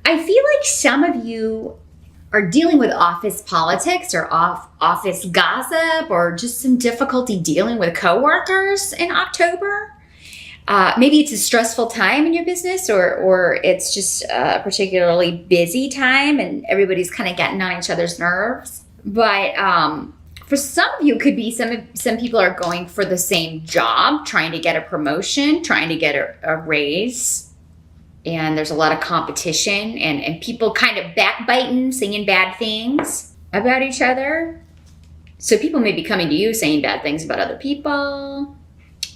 I feel like some of you are dealing with office politics or office gossip or just some difficulty dealing with coworkers in October. Maybe it's a stressful time in your business or it's just a particularly busy time and everybody's kind of getting on each other's nerves. But for some of you, it could be some people are going for the same job, trying to get a promotion, trying to get a raise. And there's a lot of competition and people kind of backbiting, saying bad things about each other. So people may be coming to you saying bad things about other people.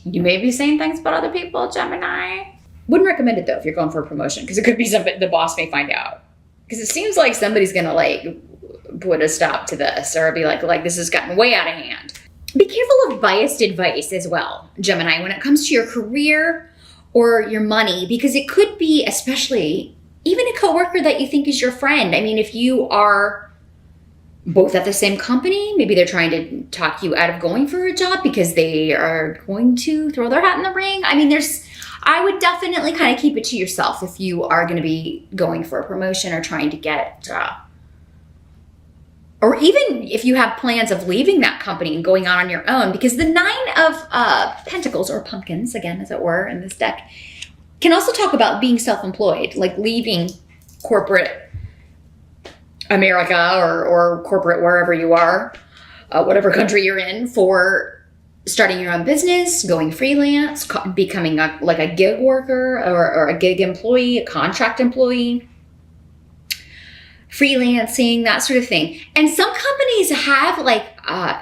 You may be saying things about other people, Gemini. Wouldn't recommend it though if you're going for a promotion because it could be something the boss may find out. Because it seems like somebody's gonna like put a stop to this or be like this has gotten way out of hand. Be careful of biased advice as well, Gemini, when it comes to your career or your money, because it could be especially even a coworker that you think is your friend. I mean, if you are both at the same company, maybe they're trying to talk you out of going for a job because they are going to throw their hat in the ring. I mean, I would definitely kind of keep it to yourself if you are going to be going for a promotion or trying to get, or even if you have plans of leaving that company and going on your own, because the 9 of Pentacles, or pumpkins, again, as it were, in this deck, can also talk about being self-employed, like leaving corporate America or corporate wherever you are, whatever country you're in, for starting your own business, going freelance, becoming like a gig worker or a gig employee, a contract employee, freelancing, that sort of thing. And some companies have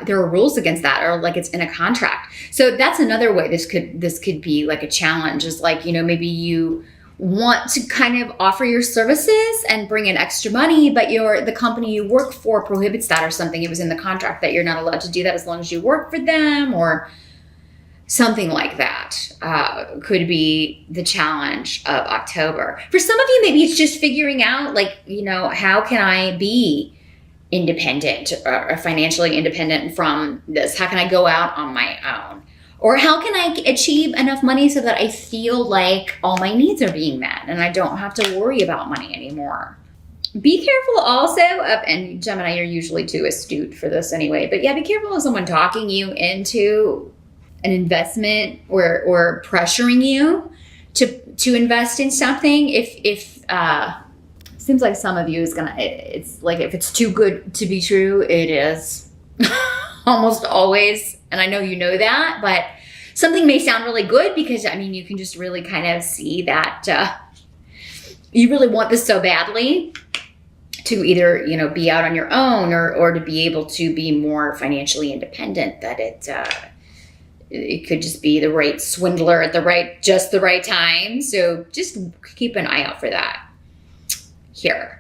there are rules against that, or like it's in a contract. So that's another way this could be like a challenge, is like, maybe you want to kind of offer your services and bring in extra money, but the company you work for prohibits that or something. It was in the contract that you're not allowed to do that as long as you work for them, or something like that could be the challenge of October. For some of you, maybe it's just figuring out, how can I be independent or financially independent from this? How can I go out on my own? Or how can I achieve enough money so that I feel like all my needs are being met and I don't have to worry about money anymore? Be careful also of, and Gemini, you're usually too astute for this anyway, but yeah, be careful of someone talking you into an investment or pressuring you to invest in something. If seems like some of you it's like if it's too good to be true, it is almost always. And I know you know that, but something may sound really good because you can just really kind of see that you really want this so badly to either, be out on your own or to be able to be more financially independent, that it could just be the right swindler at just the right time. So just keep an eye out for that here.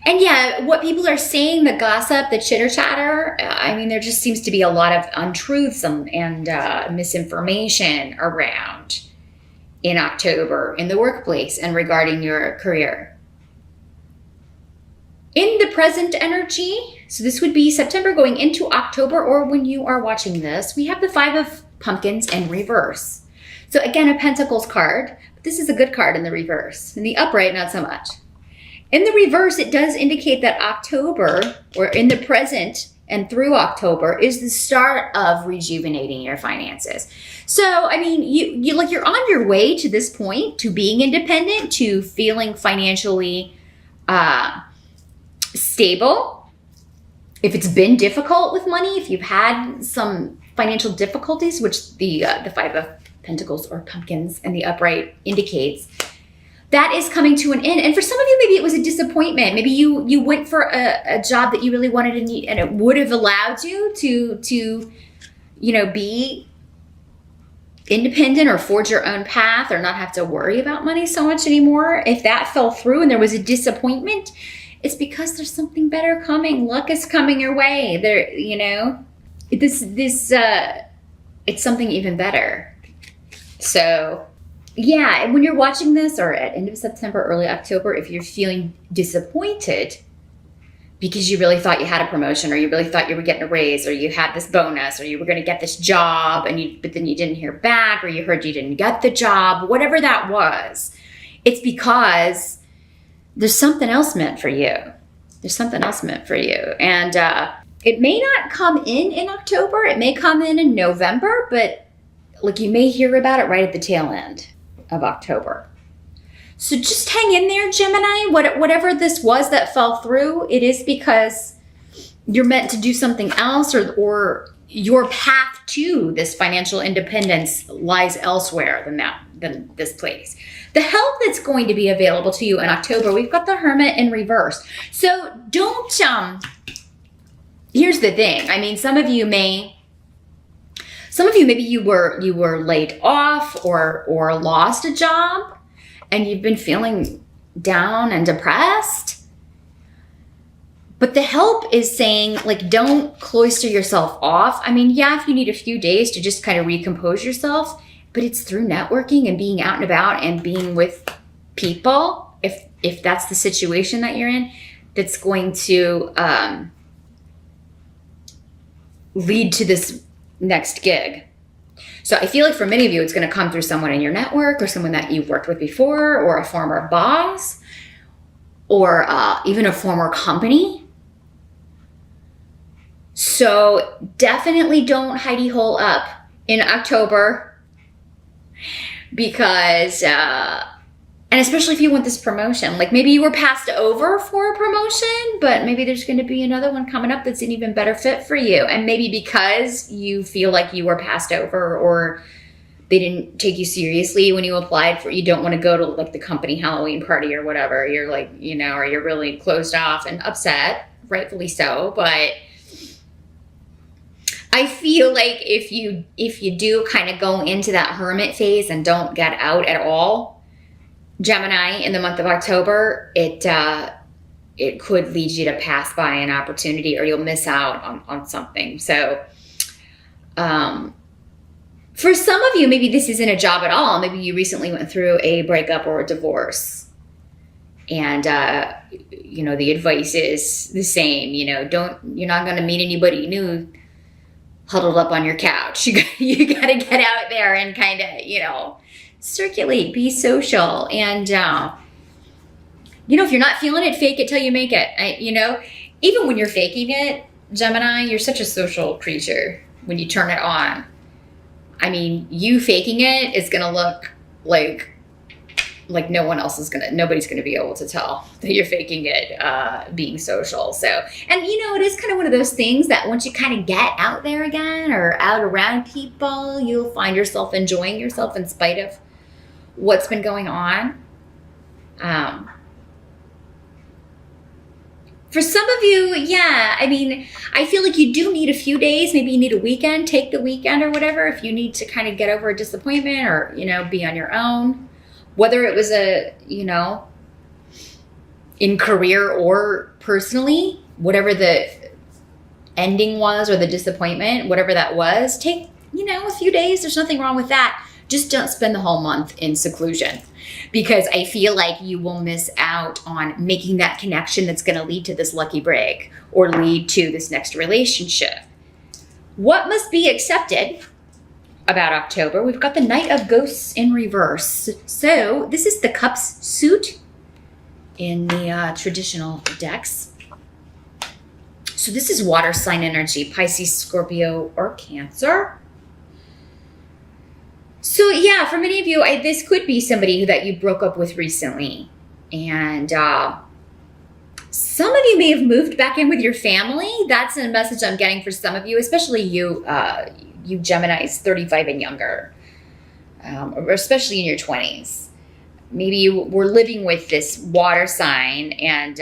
And yeah, what people are saying, the gossip, the chitter chatter, there just seems to be a lot of untruths and misinformation around in October in the workplace and regarding your career. In the present energy, so this would be September going into October, or when you are watching this, we have the 5 of Pumpkins in reverse. So again, a Pentacles card, but this is a good card in the reverse. In the upright, not so much. In the reverse, it does indicate that October, or in the present and through October, is the start of rejuvenating your finances. So, you're on your way to this point, to being independent, to feeling financially stable. If it's been difficult with money, if you've had some financial difficulties, which the 5 of Pentacles or Pumpkins and the upright indicates, that is coming to an end. And for some of you, maybe it was a disappointment. Maybe you went for a job that you really wanted and it would have allowed you to be independent or forge your own path or not have to worry about money so much anymore. If that fell through and there was a disappointment, it's because there's something better coming. Luck is coming your way. It's something even better. So yeah, when you're watching this, or at end of September, early October, if you're feeling disappointed because you really thought you had a promotion, or you really thought you were getting a raise, or you had this bonus, or you were going to get this job, but then you didn't hear back, or you heard you didn't get the job, whatever that was, it's because there's something else meant for you. There's something else meant for you. And it may not come in October. It may come in November, but like you may hear about it right at the tail end of October. So just hang in there, Gemini. Whatever this was that fell through, it is because you're meant to do something else, or your path to this financial independence lies elsewhere than this place. The help that's going to be available to you in October, we've got the Hermit in reverse. So don't, here's the thing. I mean, some of you maybe you were laid off or lost a job and you've been feeling down and depressed. But the help is saying, like, don't cloister yourself off. I mean, yeah, if you need a few days to just kind of recompose yourself, but it's through networking and being out and about and being with people, if that's the situation that you're in, that's going to lead to this next gig. So I feel like for many of you, it's going to come through someone in your network or someone that you've worked with before, or a former boss, or even a former company. So definitely don't hidey hole up in October, because, and especially if you want this promotion, like maybe you were passed over for a promotion, but maybe there's going to be another one coming up that's an even better fit for you. And maybe because you feel like you were passed over, or they didn't take you seriously when you applied for, you don't want to go to like the company Halloween party or whatever. You're like, or you're really closed off and upset, rightfully so. But I feel like if you do kind of go into that hermit phase and don't get out at all, Gemini, in the month of October, it could lead you to pass by an opportunity, or you'll miss out on something. So for some of you, maybe this isn't a job at all. Maybe you recently went through a breakup or a divorce. And, the advice is the same. You're not going to meet anybody new huddled up on your couch. You got to get out there and kind of, circulate, be social. And, if you're not feeling it, fake it till you make it. Even when you're faking it, Gemini, you're such a social creature when you turn it on. I mean, you faking it is going to look like nobody's going to be able to tell that you're faking it, being social. So, and it is kind of one of those things that once you kind of get out there again or out around people, you'll find yourself enjoying yourself in spite of what's been going on. For some of you, yeah, I mean, I feel like you do need a few days. Maybe you need a weekend, take the weekend or whatever, if you need to kind of get over a disappointment or, be on your own. Whether it was in career or personally, whatever the ending was or the disappointment, whatever that was, take, a few days. There's nothing wrong with that. Just don't spend the whole month in seclusion, because I feel like you will miss out on making that connection that's going to lead to this lucky break or lead to this next relationship. What must be accepted about October? We've got the Knight of Ghosts in reverse. So this is the Cups suit in the traditional decks. So this is water sign energy, Pisces, Scorpio, or Cancer. So yeah, for many of you, this could be somebody that you broke up with recently. And some of you may have moved back in with your family. That's a message I'm getting for some of you, especially you Geminis 35 and younger, or especially in your 20s. Maybe you were living with this water sign, and,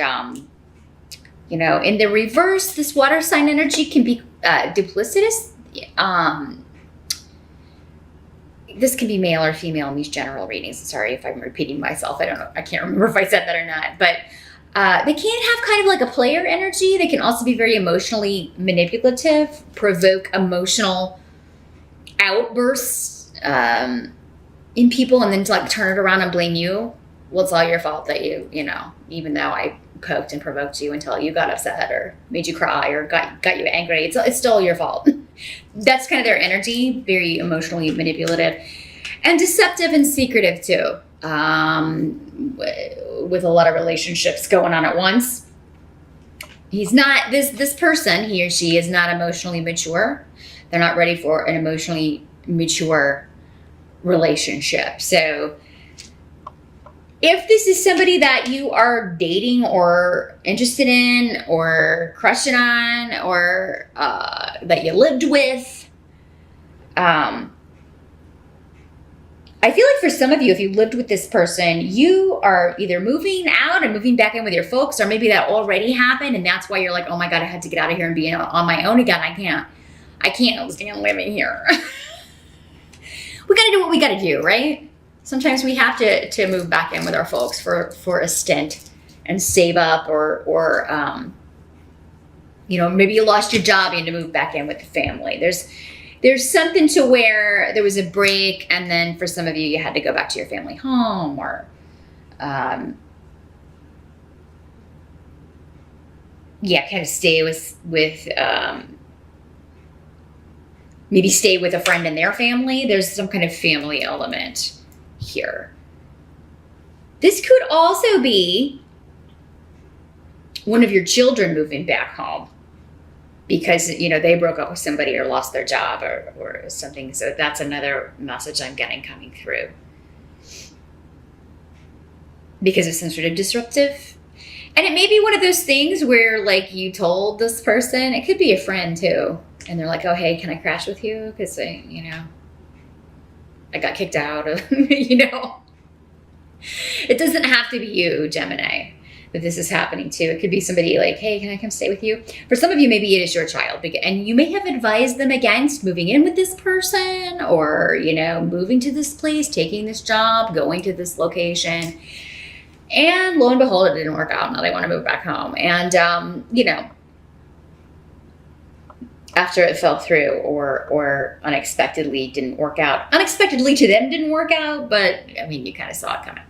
in the reverse, this water sign energy can be duplicitous. This can be male or female in these general readings. Sorry if I'm repeating myself. I don't know. I can't remember if I said that or not. But they can have kind of like a player energy. They can also be very emotionally manipulative, provoke emotional outbursts in people, and then to like turn it around and blame you. Well, it's all your fault that even though I poked and provoked you until you got upset or made you cry or got you angry, it's still your fault. That's kind of their energy, very emotionally manipulative and deceptive and secretive too. with a lot of relationships going on at once. He's not, this person, he or she is not emotionally mature. They're not ready for an emotionally mature relationship. So if this is somebody that you are dating or interested in or crushing on or that you lived with, I feel like for some of you, if you lived with this person, you are either moving out and moving back in with your folks, or maybe that already happened and that's why you're like, oh my God, I had to get out of here and be on my own again. I can't stand living here. We got to do what we got to do, right? Sometimes we have to move back in with our folks for a stint and save up or maybe you lost your job, you had to move back in with the family. There's something to where there was a break, and then for some of you, you had to go back to your family home, or kind of stay with maybe stay with a friend and their family. There's some kind of family element here. This could also be one of your children moving back home because, they broke up with somebody or lost their job or something. So that's another message I'm getting coming through. Because of some sort of disruptive. And it may be one of those things where, like, you told this person, it could be a friend too. And they're like, oh, hey, can I crash with you? Because, I got kicked out of, It doesn't have to be you, Gemini, that this is happening to. It could be somebody like, hey, can I come stay with you? For some of you, maybe it is your child. And you may have advised them against moving in with this person or, moving to this place, taking this job, going to this location. And lo and behold, it didn't work out. Now they want to move back home. And, after it fell through or unexpectedly didn't work out. Unexpectedly to them didn't work out, but you kind of saw it coming.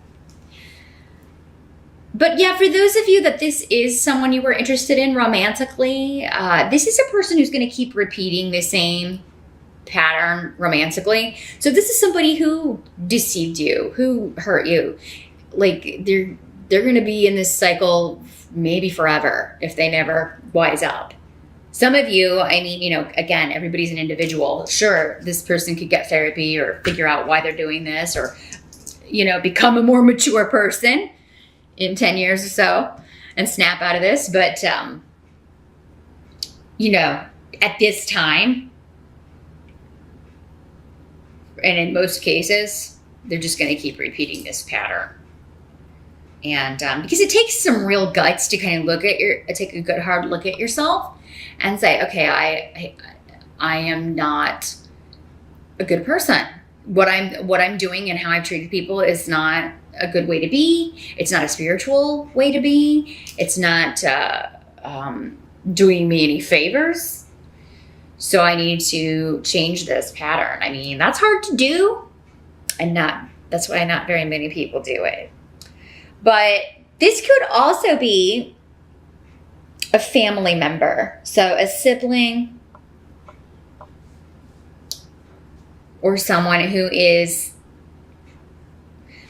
But yeah, for those of you that this is someone you were interested in romantically, this is a person who's going to keep repeating the same pattern romantically. So this is somebody who deceived you, who hurt you. Like they're going to be in this cycle maybe forever if they never wise up. Some of you, again, everybody's an individual. Sure, this person could get therapy or figure out why they're doing this or, become a more mature person in 10 years or so and snap out of this. But, at this time, and in most cases, they're just going to keep repeating this pattern. And because it takes some real guts to kind of take a good hard look at yourself and say, okay, I am not a good person. What I'm doing and how I've treated people is not a good way to be. It's not a spiritual way to be. It's not doing me any favors. So I need to change this pattern. That's hard to do, and that's why not very many people do it. But this could also be a family member. So a sibling or someone who is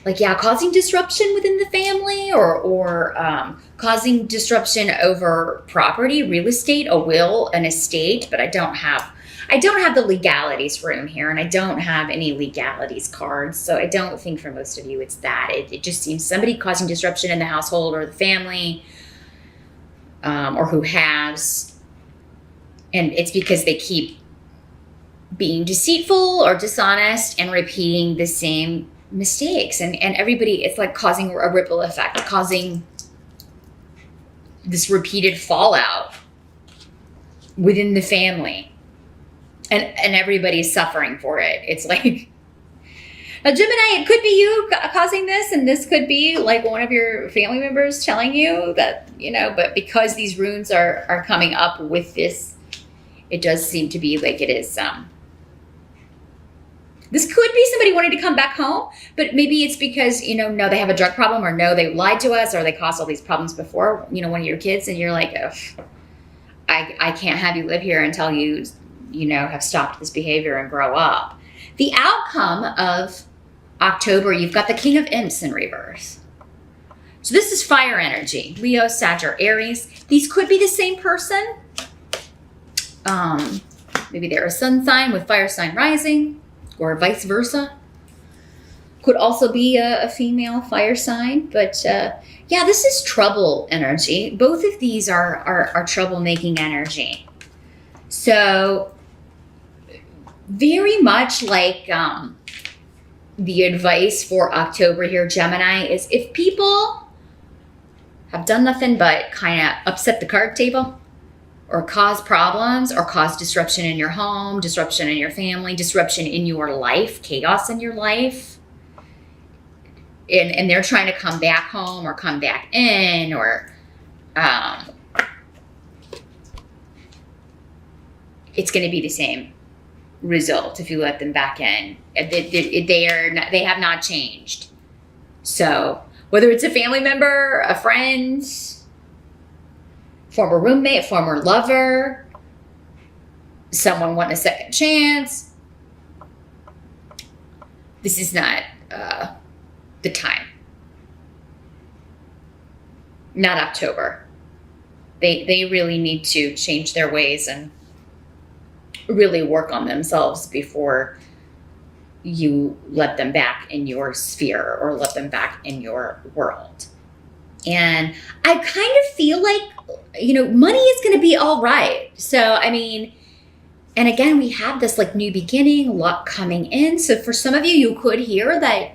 causing disruption within the family or causing disruption over property, real estate, a will, an estate. But I don't have the legalities for him here, and I don't have any legalities cards. So I don't think for most of you it's that. It just seems somebody causing disruption in the household or the family, or who has. And it's because they keep being deceitful or dishonest and repeating the same mistakes. And everybody, it's like causing a ripple effect, causing this repeated fallout within the family. And everybody's suffering for it. It's like, now Gemini, it could be you causing this, and this could be like one of your family members telling you that, but because these runes are coming up with this, it does seem to be like it is, this could be somebody wanting to come back home, but maybe it's because, no, they have a drug problem, or no, they lied to us, or they caused all these problems before, one of your kids, and you're like, I can't have you live here until you have stopped this behavior and grow up. The outcome of October, you've got the King of Imps in reverse. So this is fire energy. Leo, Sag, or Aries. These could be the same person. Maybe they're a sun sign with fire sign rising, or vice versa. Could also be a female fire sign. But yeah, this is trouble energy. Both of these are troublemaking energy. So very much like the advice for October here, Gemini, is if people have done nothing but kind of upset the card table or cause problems or cause disruption in your home, disruption in your family, disruption in your life, chaos in your life, and they're trying to come back home or come back in, or it's going to be the same result if you let them back in. They have not changed. So whether it's a family member, a friend, former roommate, former lover, someone wanting a second chance, this is not the time. Not October. They really need to change their ways and really work on themselves before you let them back in your sphere or let them back in your world. And I kind of feel like, money is going to be all right. So, I mean, and again, we have this like new beginning, luck coming in. So for some of you, you could hear that,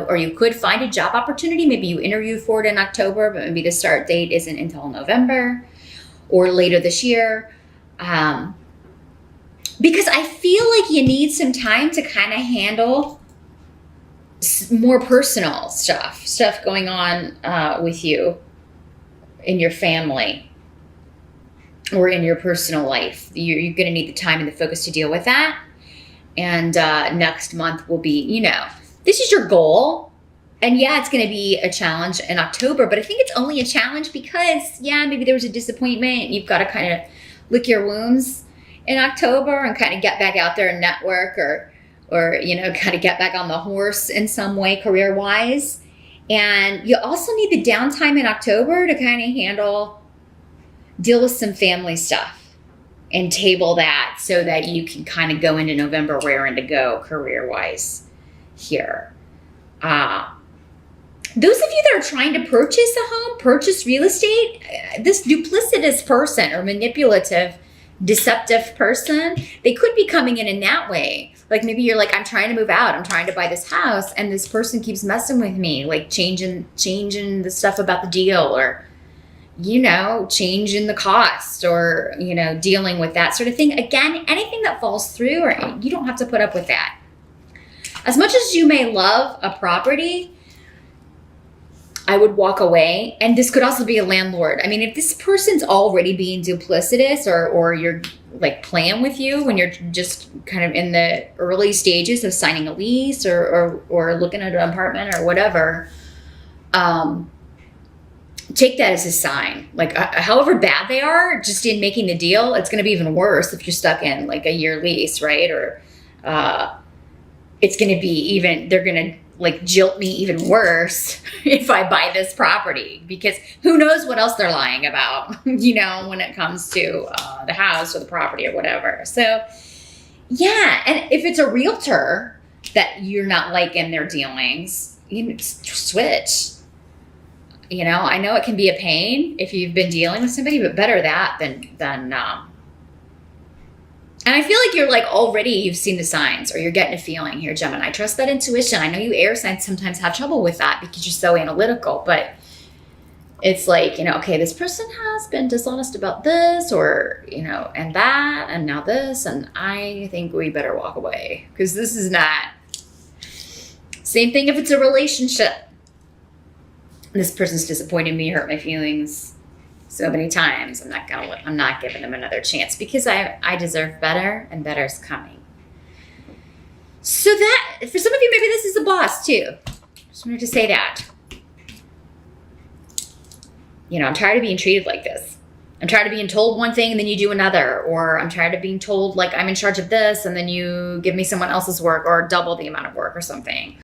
or you could find a job opportunity. Maybe you interview for it in October, but maybe the start date isn't until November or later this year. Because I feel like you need some time to kind of handle more personal stuff going on with you in your family or in your personal life. You're going to need the time and the focus to deal with that. And next month will be, this is your goal. And yeah, it's going to be a challenge in October, but I think it's only a challenge because, maybe there was a disappointment. You've got to kind of lick your wounds in October and kind of get back out there and network or kind of get back on the horse in some way career-wise. And you also need the downtime in October to kind of deal with some family stuff and table that so that you can kind of go into November raring to go career-wise here. Those of you that are trying to purchase a home, purchase real estate, this duplicitous person or manipulative, deceptive person, they could be coming in that way. Like maybe you're like, I'm trying to move out, I'm trying to buy this house, and this person keeps messing with me, like changing the stuff about the deal, or changing the cost, or dealing with that sort of thing. Again, anything that falls through, or you don't have to put up with that. As much as you may love a property, I would walk away. And this could also be a landlord. I mean, if this person's already being duplicitous or you're like playing with you when you're just kind of in the early stages of signing a lease or looking at an apartment or whatever, take that as a sign. Like however bad they are, just in making the deal, it's going to be even worse if you're stuck in like a year lease, right? Or it's going to be they're going to like jilt me even worse if I buy this property, because who knows what else they're lying about, when it comes to the house or the property or whatever. So yeah. And if it's a realtor that you're not liking their dealings, switch. I know it can be a pain if you've been dealing with somebody, but better that than and I feel like you're like you've seen the signs or you're getting a feeling here, Gemini. Trust that intuition. I know you air signs sometimes have trouble with that because you're so analytical, but it's like, okay, this person has been dishonest about this or, and that, and now this, and I think we better walk away because this is not. Same thing if it's a relationship. This person's disappointed me, hurt my feelings so many times. I'm not giving them another chance because I deserve better, and better's coming. So that, for some of you, maybe this is a boss too. Just wanted to say that. I'm tired of being treated like this. I'm tired of being told one thing and then you do another, or I'm tired of being told like I'm in charge of this and then you give me someone else's work or double the amount of work or something.